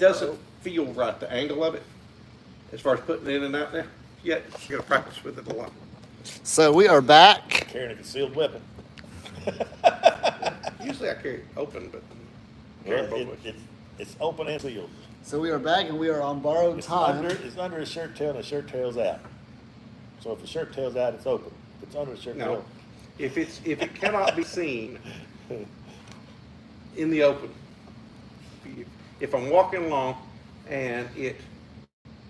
doesn't feel right, the angle of it, as far as putting it in and out there. Yeah, you gotta practice with it a lot. So we are back. Carrying a concealed weapon. Usually I carry it open, but Well, carry both ways. it's open and sealed. So we are back, and we are on borrowed It's time. under a shirt tail, and the shirt tail's out. So if the shirt tail's out, it's open. If it's under the shirt No, tail, if it cannot be seen in the open, if I'm walking along and it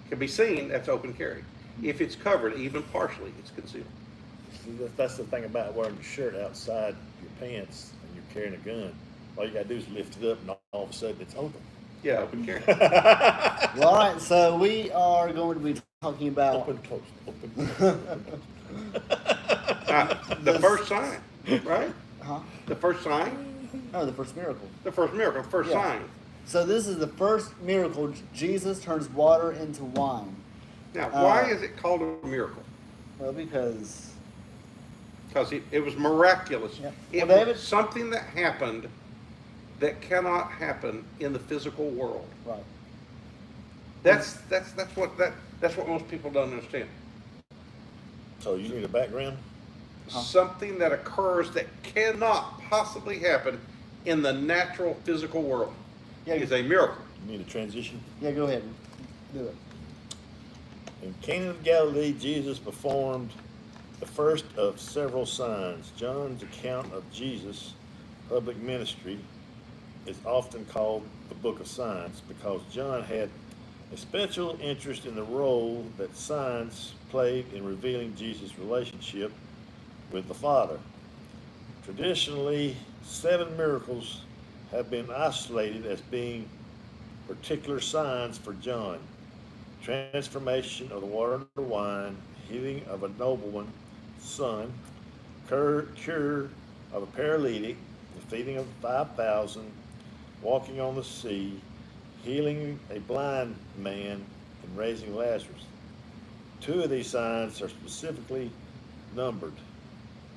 can be seen, that's open carry. If it's covered, even partially, it's concealed. that's the thing about wearing your shirt outside your pants and you're carrying a gun. All you gotta do is lift it up, and all of a sudden it's open. Yeah, open carry. Well, all right, so we are going to be talking about Open, close, open, close, open, close. The first sign, right? huh? The first sign, Oh, the first miracle. the first miracle, first Yeah. sign. So this is the first miracle. Jesus turns water into wine. Now, why is it called a miracle? Well, because Because it was miraculous. Yeah. It Well, David- was something that happened that cannot happen in the physical world. right. That's what most people don't understand. So you need a background? Something that occurs that cannot possibly happen in the natural physical world Yeah. is a miracle. You need a transition? Yeah, go ahead. Do it. In Cana of Galilee, Jesus performed the first of several signs. John's account of Jesus' public ministry is often called the Book of Signs because John had a special interest in the role that signs played in revealing Jesus' relationship with the Father. Traditionally, 7 miracles have been isolated as being particular signs for John: transformation of the water into wine, healing of a nobleman's son, cure of a paralytic, the feeding of 5,000, walking on the sea, healing a blind man, and raising Lazarus. 2 of these signs are specifically numbered,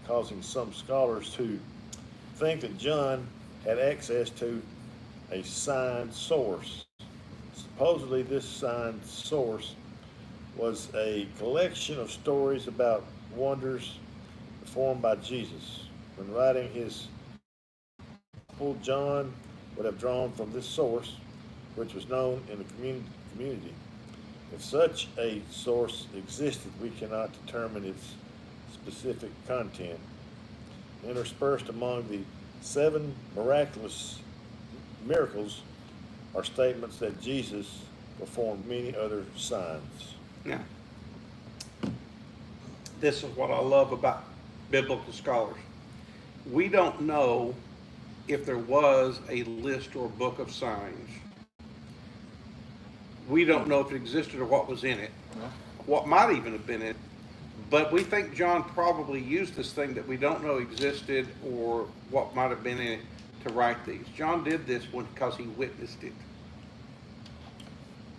causing some scholars to think that John had access to a sign source. Supposedly, this sign source was a collection of stories about wonders performed by Jesus. When writing his Gospel, John would have drawn from this source, which was known in the community. If such a source existed, we cannot determine its specific content. Interspersed among the 7 miraculous miracles are statements that Jesus performed many other signs. Now, this is what I love about biblical scholars. We don't know if there was a list or book of signs. We don't know if it existed or what was in it, what might even have been in it. But we think John probably used this thing that we don't know existed or what might have been in it to write these. John did this one because he witnessed it.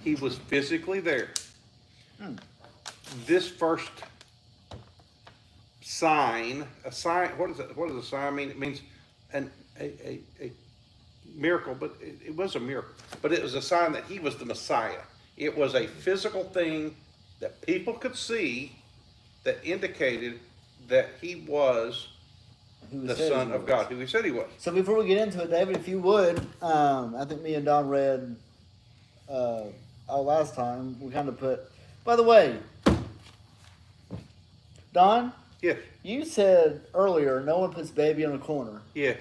He was physically there. This first sign, a sign, what does a sign mean? It means a miracle, but it was a miracle. But it was a sign that he was the Messiah. It was a physical thing that people could see that indicated that he was Who the said Son he of was. God, who he said he was. So before we get into it, David, if you would, I think me and Don read our last time. We kind of put. By the way, Don, Yes, you said earlier no one puts baby on a corner. yes.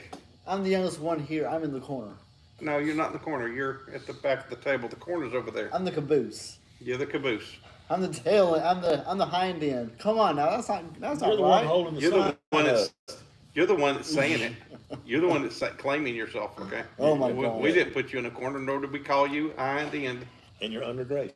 I'm the youngest one here. I'm in the corner. No, you're not in the corner. You're at the back of the table. The corner's over there. I'm the caboose. You're the caboose. I'm the tail. I'm the hind end. Come on now, that's You're not the one right. holding the You're sign the one up. that's saying it. You're the one that's claiming yourself. Okay. Oh my we, God. We didn't put you in a corner, nor did we call you I and the end. And you're under grace.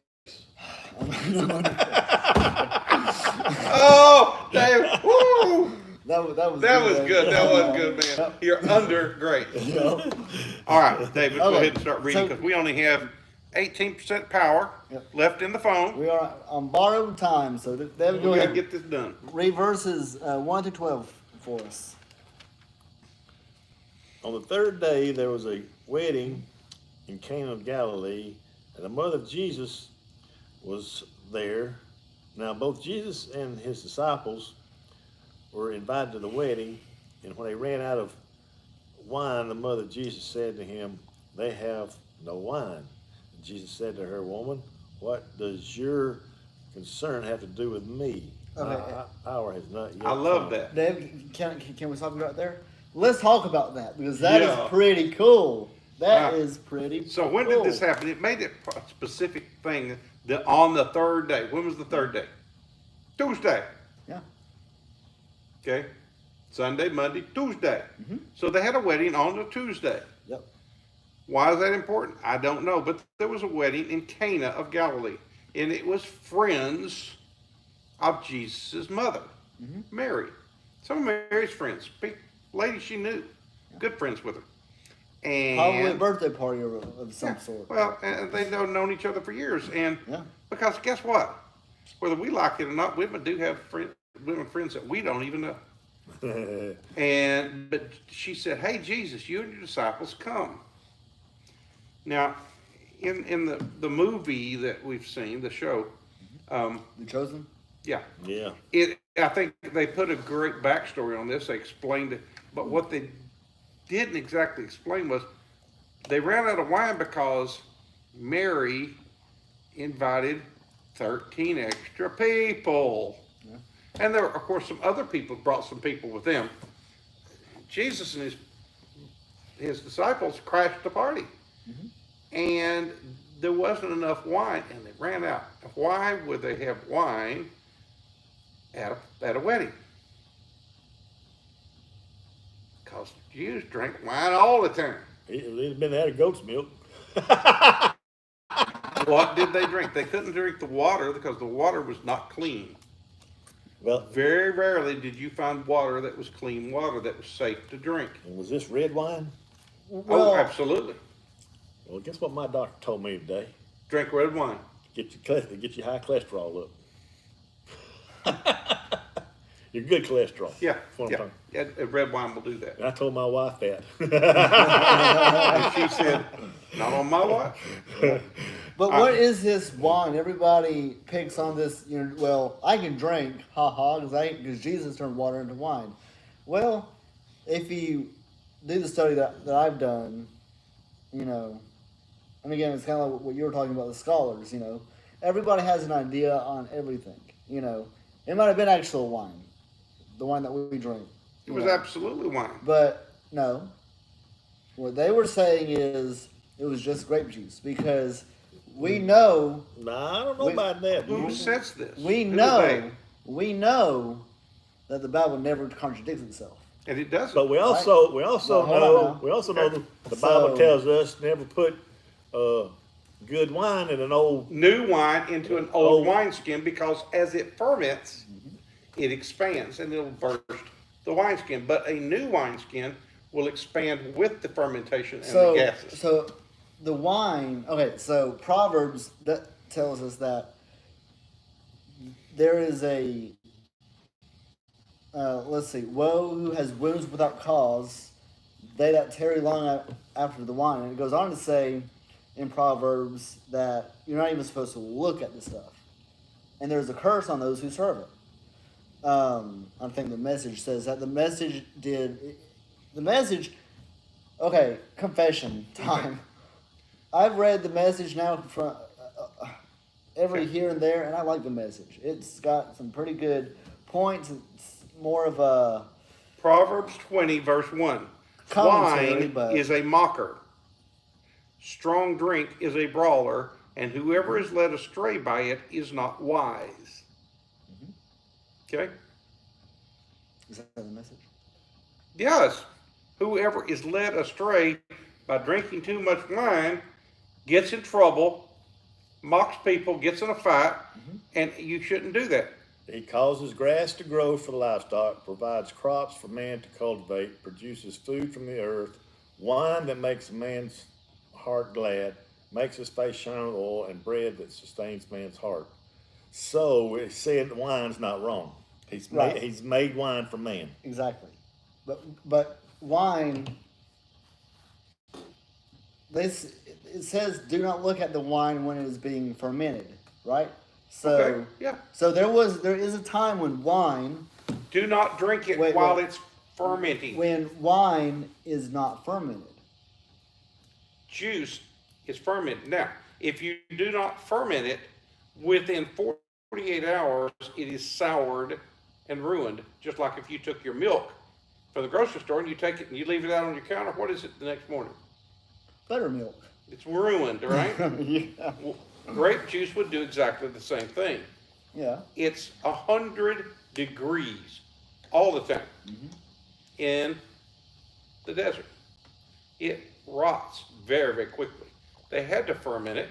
Oh, Dave! Woo! That was That was good. That was good, man. You're under great. Yep. All right, David, go Okay. ahead and start reading So- because we only have 18% power Yep. left in the phone. We are on borrowed time, so David, go We gotta ahead. get this done. Read verses 1 to 12 for us. On the 3rd day, there was a wedding in Cana of Galilee, And the mother of Jesus was there. Now, both Jesus and his disciples were invited to the wedding, and when they ran out of wine, the mother of Jesus said to him, "They have no wine." And Jesus said to her, "Woman, what does your concern have to do with me? Okay. My hour has not yet I love come." that. Dave, can we stop you right there? Let's talk about that because that is Yeah. pretty cool. That Uh, is pretty. So when cool. did this happen? It made it a specific thing that on the third day. When was the third day? Tuesday. Yeah. Okay. Sunday, Monday, Tuesday. Mhm. So they had a wedding on a Tuesday. Yep. Why is that important? I don't know. But there was a wedding in Cana of Galilee, and it was friends of Jesus' mother, Mary. Some of Mary's friends, lady she knew, good friends with her. And Probably a birthday party of some yeah, sort. well, and they've known each other for years, and Yeah. because guess what? Whether we like it or not, women do have women friends that we don't even know. But she said, "Hey, Jesus, you and your disciples come." Now, in the movie that we've seen, the show, You chosen? yeah, Yeah. I think they put a great backstory on this. They explained it, but what they didn't exactly explain was they ran out of wine because Mary invited 13 extra people. And there were, of course, some other people brought some people with them. Jesus and his disciples crashed the party. And there wasn't enough wine, and they ran out. Why would they have wine at a wedding? Because Jews drink wine all the time. It'd been out of goat's milk. What did they drink? They couldn't drink the water because the water was not clean. Well, Very rarely did you find water that was clean water that was safe to drink. and was this red wine? Oh, absolutely. Well, guess what my doctor told me today? Drink red wine. Get your high cholesterol up. Your good cholesterol. Yeah, That's what I'm yeah. talking. Yeah, red wine will do that. And I told my wife that. And she said, "Not on my watch." But what is this wine? Everybody picks on this. You know, well, I can drink, haha, because Jesus turned water into wine. Well, if you do the study that I've done, you know, and again, it's kind of like what you were talking about, the scholars. You know, everybody has an idea on everything. You know, it might have been actual wine, the wine that we drink. It was absolutely wine. But no, what they were saying is it was just grape juice because we know, Nah, I don't know We- about that. Who says this? we Who know, they? we know that the Bible never contradicts itself. And it doesn't. But we also Well, hold on know now. the Bible So- tells us never put good wine in an old. New wine into an old wineskin because as it ferments, it expands and it'll burst the wineskin. But a new wineskin will expand with the fermentation and the gases. So the wine. Okay, so Proverbs that tells us that there is a. Let's see. Woe who has wounds without cause, they that tarry long after the wine. And it goes on to say in Proverbs that you're not even supposed to look at the stuff, and there's a curse on those who serve it. I think the Message says that. The Message. Okay, confession time. I've read the Message now from every here and there, and I like the Message. It's got some pretty good points. It's more of a Proverbs 20, verse 1. Commentary, Wine but- is a mocker. Strong drink is a brawler, and whoever is led astray by it is not wise. Okay? is that the Message? Yes. Whoever is led astray by drinking too much wine gets in trouble, mocks people, gets in a fight, and you shouldn't do that. He causes grass to grow for the livestock, provides crops for man to cultivate, produces food from the earth, wine that makes a man's heart glad, makes his face shine with oil, and bread that sustains man's heart. So it's saying wine's not wrong. Right. He's made wine for man. Exactly. But wine it says do not look at the wine when it is being fermented, right? So Okay, yeah. so there is a time when wine Do not drink it Wait, while wait. it's fermenting. when wine is not fermented. Juice is fermented. Now, if you do not ferment it, within 48 hours, it is soured and ruined. Just like if you took your milk from the grocery store and you take it and you leave it out on your counter, what is it the next morning? Buttermilk. It's ruined, right? Yeah. Well, grape juice would do exactly the same thing. Yeah. It's 100 degrees all the time in the desert. It rots very, very quickly. They had to ferment it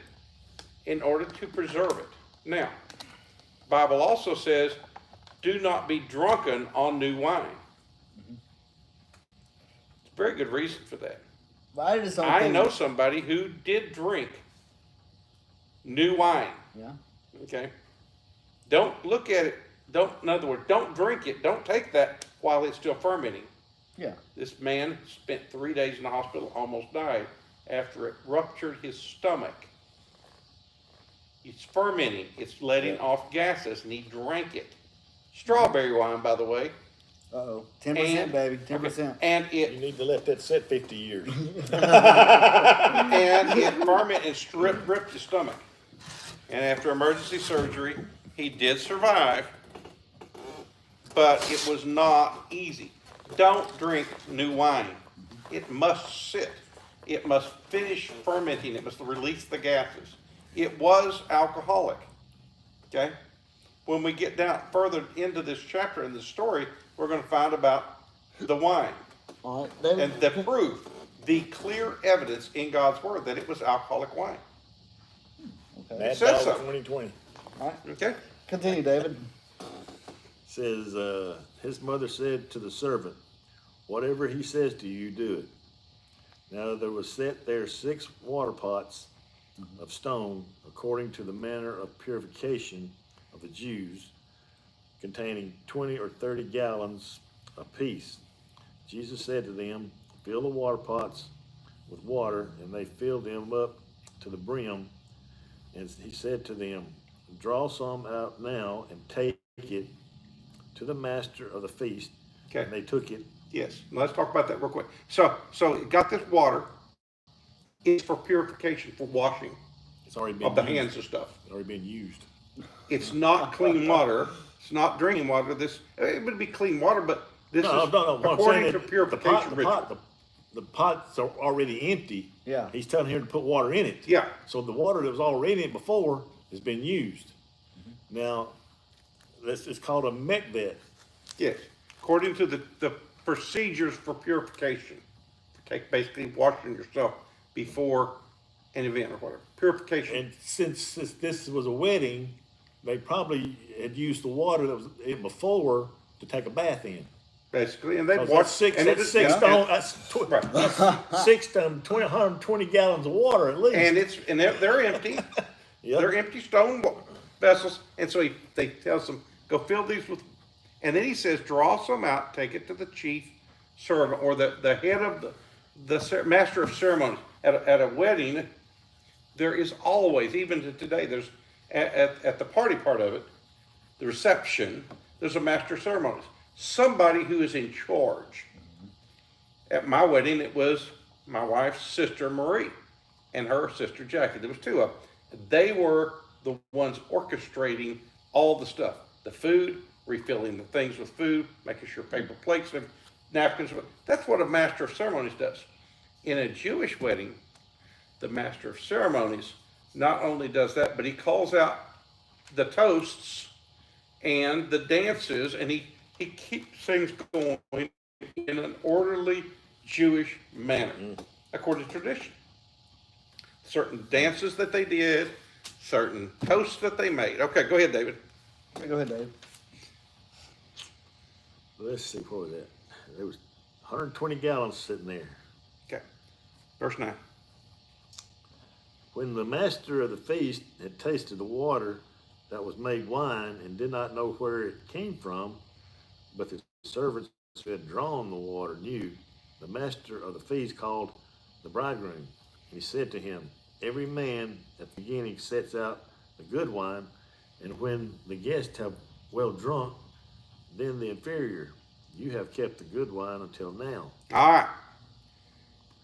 in order to preserve it. Now, Bible also says, do not be drunken on new wine. It's a very good reason for that. But I just don't I think, know somebody who did drink new wine. Yeah. Okay? Don't look at it, in other words, don't drink it, don't take that while it's still fermenting. Yeah. This man spent 3 days in the hospital, almost died after it ruptured his stomach. It's fermenting, it's letting off gases, and he drank it. Strawberry wine, by the way. 10%, And- baby. 10%. And You it need to let that sit 50 years. and it fermented and ripped his stomach. And after emergency surgery, he did survive, but it was not easy. Don't drink new wine. It must sit. It must finish fermenting. It must release the gases. It was alcoholic. Okay? When we get down further into this chapter in the story, we're going to find about the wine All right. David, and the proof, the clear evidence in God's word that it was alcoholic wine. okay. Mad says Dog so. 2020 All right. Okay? Continue, David. says, his mother said to the servant, whatever he says to you, do it. Now there was set there 6 water pots of stone, according to the manner of purification of the Jews, containing 20 or 30 gallons apiece. Jesus said to them, fill the water pots with water, and they filled them up to the brim. And he said to them, draw some out now and take it to the master of the feast. Okay. And they took it. Yes. Let's talk about that real quick. So it got this water. It's for purification, for washing It's already been of the used. hands and stuff. It's already been used. It's not clean water. It's not drinking water. It would be clean water, but this No. is What I'm according saying to is purification ritual. the pots are already empty. Yeah. He's telling him to put water in it. Yeah. So the water that was already in it before has been used. Now, it's called a mekbet. Yes. According to the procedures for purification. Basically washing yourself before an event or whatever. Purification. And since this was a wedding, they probably had used the water that was in before to take a bath in. Basically, and they That's washed six, and that's it- six yeah, stone, Right. that's 6 to 120 gallons of water at least. and they're empty. Yep. They're empty stone vessels, and so they tells them, go fill these with, and then he says, draw some out, take it to the chief servant or the head of the master of ceremonies. At a wedding, there is always, even to today, there's at the party part of it, the reception, there's a master of ceremonies, somebody who is in charge. At my wedding, it was my wife's sister Marie and her sister Jackie. There was 2 of them. They were the ones orchestrating all the stuff, the food, refilling the things with food, making sure paper plates and napkins. That's what a master of ceremonies does. In a Jewish wedding, the master of ceremonies not only does that, but he calls out the toasts and the dances, and he keeps things going in an orderly Jewish manner, according to tradition. Certain dances that they did, certain toasts that they made. Okay, go ahead, David. Go ahead, Dave. Let's see, what was that? There was 120 gallons sitting there. Okay, verse 9. When the master of the feast had tasted the water that was made wine and did not know where it came from, but the servants who had drawn the water knew, the master of the feast called the bridegroom. He said to him, every man at the beginning sets out the good wine, and when the guests have well drunk, then the inferior. You have kept the good wine until now. All right.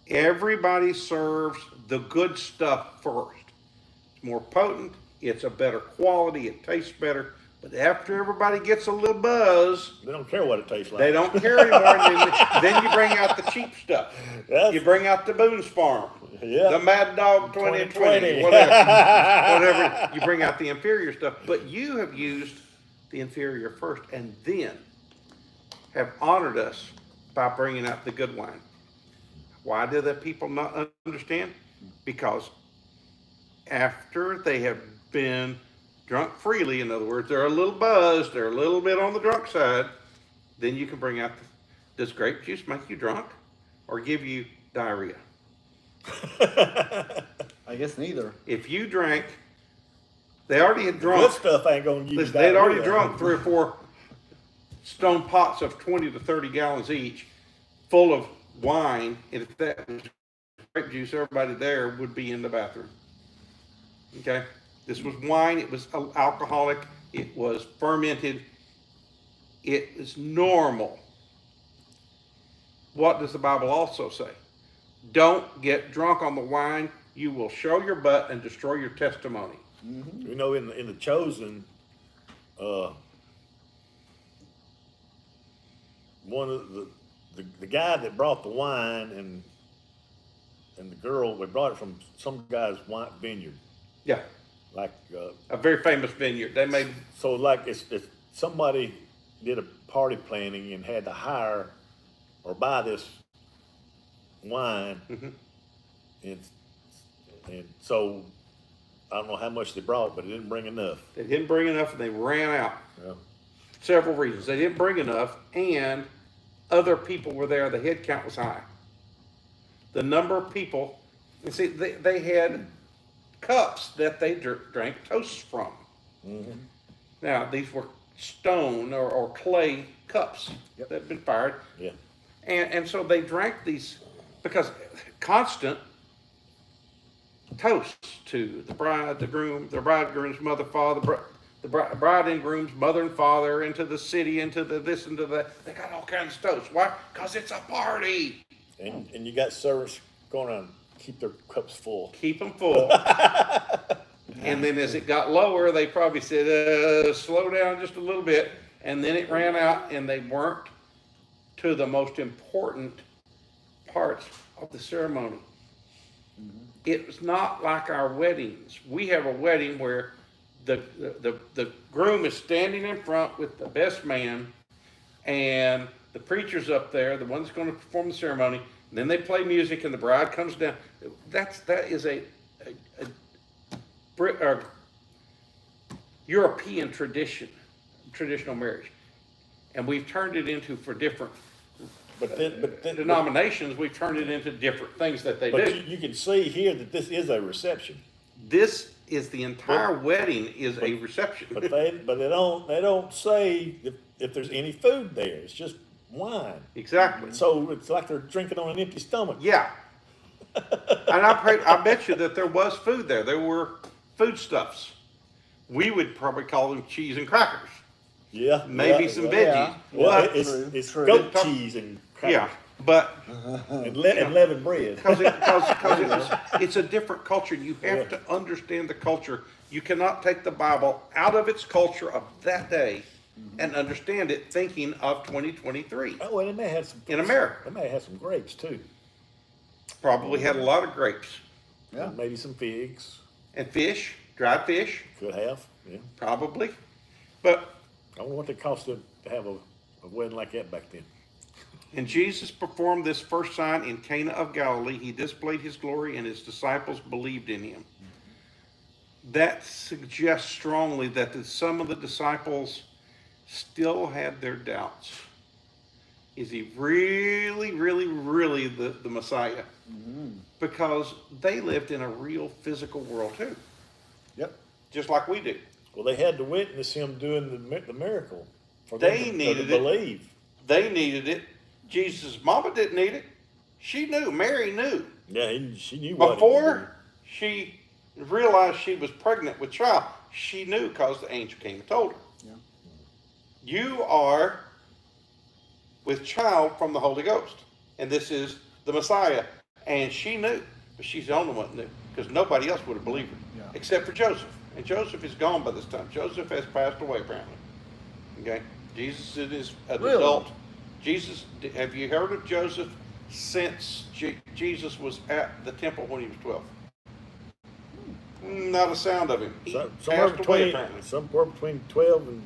Everybody serves the good stuff first. It's more potent, it's a better quality, it tastes better. But after everybody gets a little buzz, They don't care what it tastes like. they don't care anymore. And then you bring out the cheap stuff. Yes. You bring out the Boone's Farm, Yeah. the Mad Dog 2020, 2020. whatever. You bring out the inferior stuff. But you have used the inferior first and then have honored us by bringing out the good wine. Why do the people not understand? Because after they have been drunk freely, in other words, they're a little buzzed, they're a little bit on the drunk side, then you can bring out does grape juice make you drunk or give you diarrhea? I guess neither. If you drank, they already had Good drunk, stuff ain't gonna give you listen, they'd already diarrhea. drunk 3 or 4 stone pots of 20 to 30 gallons each full of wine, and if that was grape juice, everybody there would be in the bathroom. Okay? This was wine, it was alcoholic, it was fermented, it is normal. What does the Bible also say? Don't get drunk on the wine, you will show your butt and destroy your testimony. You know, in the Chosen, one of the guy that brought the wine and the girl, they brought it from some guy's wine vineyard. Yeah, Like, a very famous vineyard. They made, so like it's somebody did a party planning and had to hire or buy this wine, and so I don't know how much they brought, but it didn't bring enough. they didn't bring enough and they ran out. Yeah. Several reasons. They didn't bring enough, and other people were there. The head count was high. The number of people, you see, they had cups that they drank toasts from. Now, these were stone or clay cups that had been fired. Yeah. And so they drank these because constant toasts to the bride, the groom, the bridegroom's mother, father, the bride and groom's mother and father, into the city, into the this and to that. They got all kinds of toasts. Why? Because it's a party. And you got servants going around keep their cups full. Keep them full. And then as it got lower, they probably said, slow down just a little bit. And then it ran out, and they weren't to the most important parts of the ceremony. It's not like our weddings. We have a wedding where the groom is standing in front with the best man, and the preacher's up there, the one that's going to perform the ceremony. And then they play music, and the bride comes down. That is a European traditional marriage, and we've turned it into, for different But then denominations, we've turned it into different things that they but do. you can see here that this is a reception. This is the entire wedding is a reception. But they don't say if there's any food there. It's just wine. Exactly. So it's like they're drinking on an empty stomach. Yeah. And I bet you that there was food there. There were foodstuffs. We would probably call them cheese and crackers. Yeah. Maybe yeah, some yeah. veggies. Well, But- it's True. goat cheese and crackers. yeah, but And leavened bread. because it's a different culture. You have to understand the culture. You cannot take the Bible out of its culture of that day and understand it thinking of 2023. Oh, and they may have some In America. They may have some grapes too. Probably had a lot of grapes Yeah. And maybe some figs. and fish, dried fish, Could have. Yeah. probably. But I wonder what it cost to have a wedding like that back then. and Jesus performed this first sign in Cana of Galilee. He displayed his glory, and his disciples believed in him. That suggests strongly that some of the disciples still had their doubts. Is he really, really, really the Messiah? Because they lived in a real physical world too, Yep. just like we do. Well, they had to witness him doing the miracle for They them to needed it. believe. They needed it. Jesus' mama didn't need it. She knew. Mary knew. Yeah, she knew what he was Before she realized she was pregnant with child, she knew because the angel came and told her. Yeah. You are with child from the Holy Ghost. And this is the Messiah. And she knew. But she's the only one that knew. Because nobody else would have believed her. Yeah. Except for Joseph. And Joseph is gone by this time. Joseph has passed away, apparently. Okay? Jesus is an Really? adult. Jesus, have you heard of Joseph since Jesus was at the temple when he was 12? Not a sound of him. He somewhere passed away, between apparently. somewhere between 12 and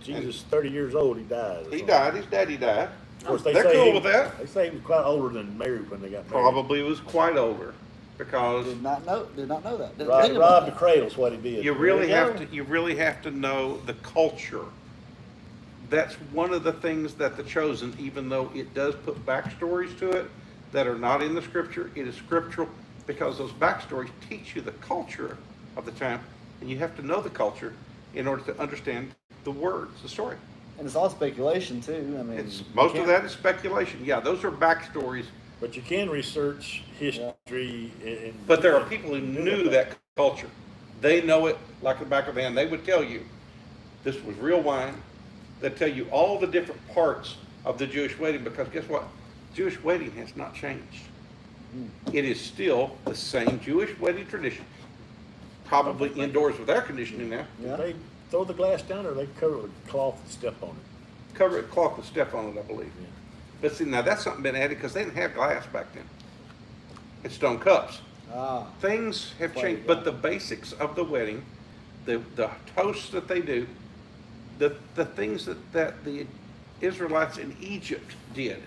Jesus 30 years old. He died. or He something. died. His daddy died. Of course, they They're say cool he, with that. They say he was quite older than Mary when they got married. Probably was quite older because Did not know that. Didn't Rob, think about robbed the that. cradle's what he did. you really There you have go. to. You really have to know the culture. That's one of the things that The Chosen, even though it does put backstories to it that are not in the scripture, it is scriptural because those backstories teach you the culture of the time, and you have to know the culture in order to understand the words, the story. And it's all speculation too. I mean, It's you most of can't- that is speculation. Yeah, those are backstories, But you can research history. but there are people who knew that culture. They know it like the back of their hand. They would tell you this was real wine. They'd tell you all the different parts of the Jewish wedding because guess what? Jewish wedding has not changed. It is still the same Jewish wedding tradition. Probably indoors with air conditioning now. Yeah. They throw the glass down, or they cover it with cloth and step on it. Cover it cloth with step on it, I believe. Yeah. But see, now that's something been added because they didn't have glass back then. It's stone cups. Ah, Things have Right, changed, but the basics of the wedding, the toasts that they do, the things that the Israelites in Egypt did,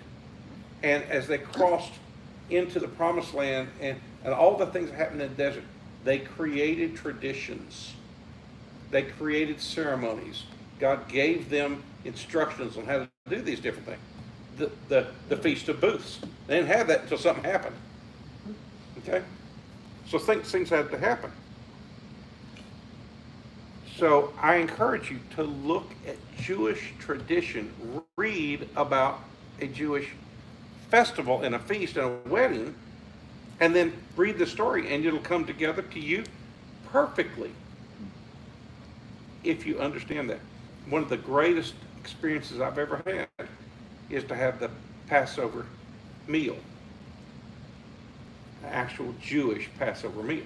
and as they crossed into the promised land and all the things that happened in the desert, they created traditions. They created ceremonies. God gave them instructions on how to do these different things. The Feast of Booths. They didn't have that until something happened. Okay? So things had to happen. So I encourage you to look at Jewish tradition, read about a Jewish festival and a feast and a wedding, and then read the story, and it'll come together to you perfectly if you understand that. One of the greatest experiences I've ever had is to have the Passover meal, an actual Jewish Passover meal,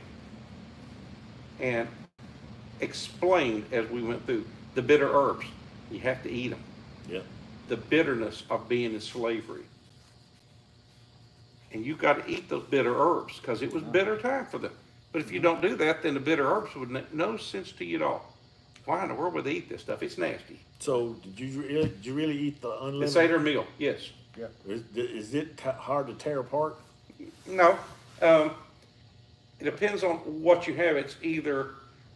and explained as we went through the bitter herbs. You have to eat them. Yeah. The bitterness of being in slavery. And you got to eat those bitter herbs because it was bitter time for them. But if you don't do that, then the bitter herbs would make no sense to you at all. Why in the world would they eat this stuff? It's nasty. So did you really eat the unlimited? It's Seder meal, yes. yeah. Is it hard to tear apart? No, it depends on what you have. It's either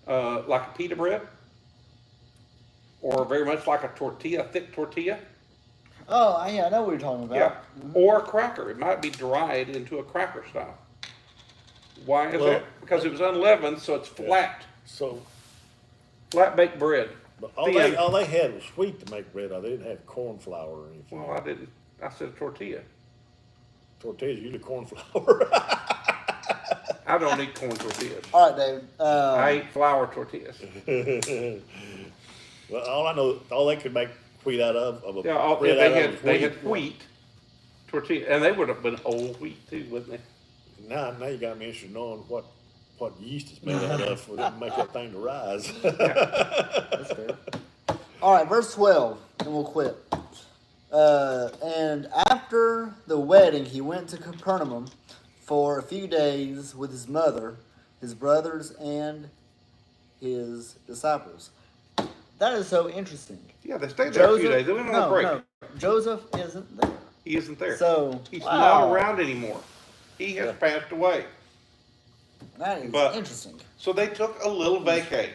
like a pita bread or very much like a tortilla, thick tortilla. Oh, yeah, I know what you're talking about. Yeah, or a cracker. It might be dried into a cracker style. Why is Well, that? Because it was unleavened, so it's flat, So flat baked bread. but all Thin. they had was wheat to make bread. They didn't have corn flour or anything. Well, I didn't. I said a tortilla. Tortillas usually corn flour. I don't eat corn tortillas. All right, David. I eat flour tortillas. Well, all they could make wheat out of a Yeah, bread out they of had wheat tortilla, and they would have been whole wheat too, wouldn't they? Now you got me interested in knowing what yeast is made out of for them to make that thing to rise. That's fair. All right, verse 12, and we'll quit. And after the wedding, he went to Capernaum for a few days with his mother, his brothers, and his disciples. That is so interesting. Yeah, they stayed there a few days. They went on a break. No, Joseph isn't there. He isn't there. So, He's wow. not around anymore. He has passed away. That is But- interesting. So they took a little vacay.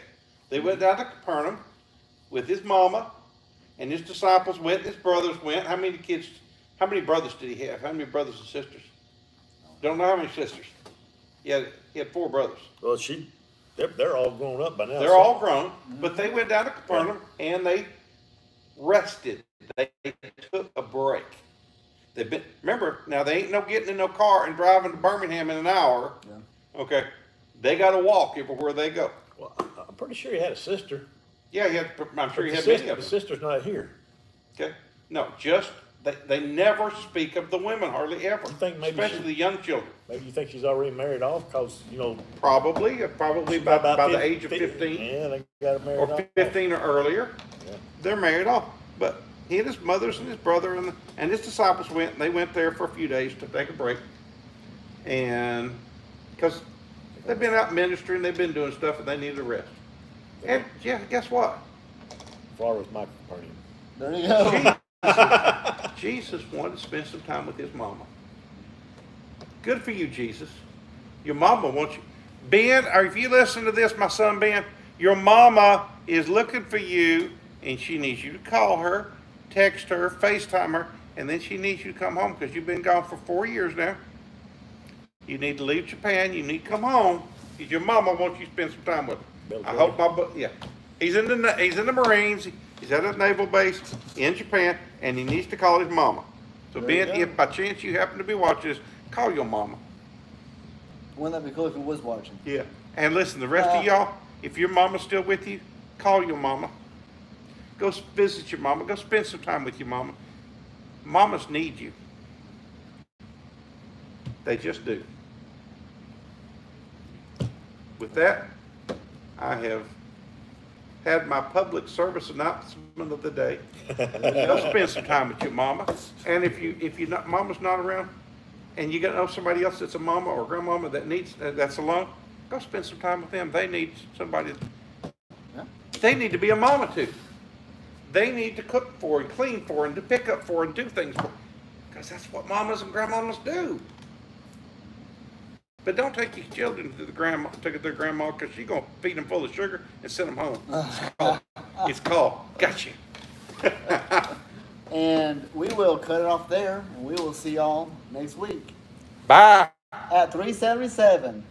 They went down to Capernaum with his mama, and his disciples went, his brothers went. How many brothers did he have? How many brothers and sisters? Don't know how many sisters. He had 4 brothers. Well, they're all grown up by now. They're all grown, but they went down to Capernaum and they rested. They took a break. They've been, remember, now they ain't no getting in no car and driving to Birmingham in an hour. Yeah. Okay. They gotta walk everywhere they go. Well, I'm pretty sure he had a sister. Yeah, I'm sure But he the had sister, many of the them. sister's not here. Okay. No, just, they never speak of the women, hardly ever. You think maybe Especially she- the young children. Maybe you think she's already married off, cause, you know. Probably she's by the 50 age of 15 Yeah, they got her married or off. 15 or earlier. Yeah. They're married off. But he and his mothers and his brother and his disciples went, and they went there for a few days to take a break. And because they've been out ministering, they've been doing stuff, and they needed a rest. And yeah, guess what? Florida was Michael Capernaum. There you go. Jesus wanted to spend some time with his mama. Good for you, Jesus. Your mama wants you. Ben, or if you listen to this, my son Ben, your mama is looking for you, and she needs you to call her, text her, FaceTime her, and then she needs you to come home because you've been gone for 4 years now. You need to leave Japan. You need to come home because your mama wants you to spend some time with her. Bill I hope yeah. He's in the Marines. He's at a naval base in Japan, and he needs to call his mama. So There you Ben, go. if by chance you happen to be watching this, call your mama. Wouldn't that be cool if he was watching? Yeah. And listen, the rest of y'all, if your mama's still with you, call your mama. Go visit your mama. Go spend some time with your mama. Mamas need you. They just do. With that, I have had my public service announcement of the day. Go spend some time with your mama. And if you not, mama's not around, and you got to know somebody else that's a mama or grandmama that needs that's alone, go spend some time with them. They need somebody. Yeah. They need to be a mama too. They need to cook for and clean for and to pick up for and do things for, because that's what mamas and grandmamas do. But don't take your children to their grandma because she's gonna feed them full of sugar and send them home. It's called gotcha. And we will cut it off there, and we will see y'all next week Bye. at 377.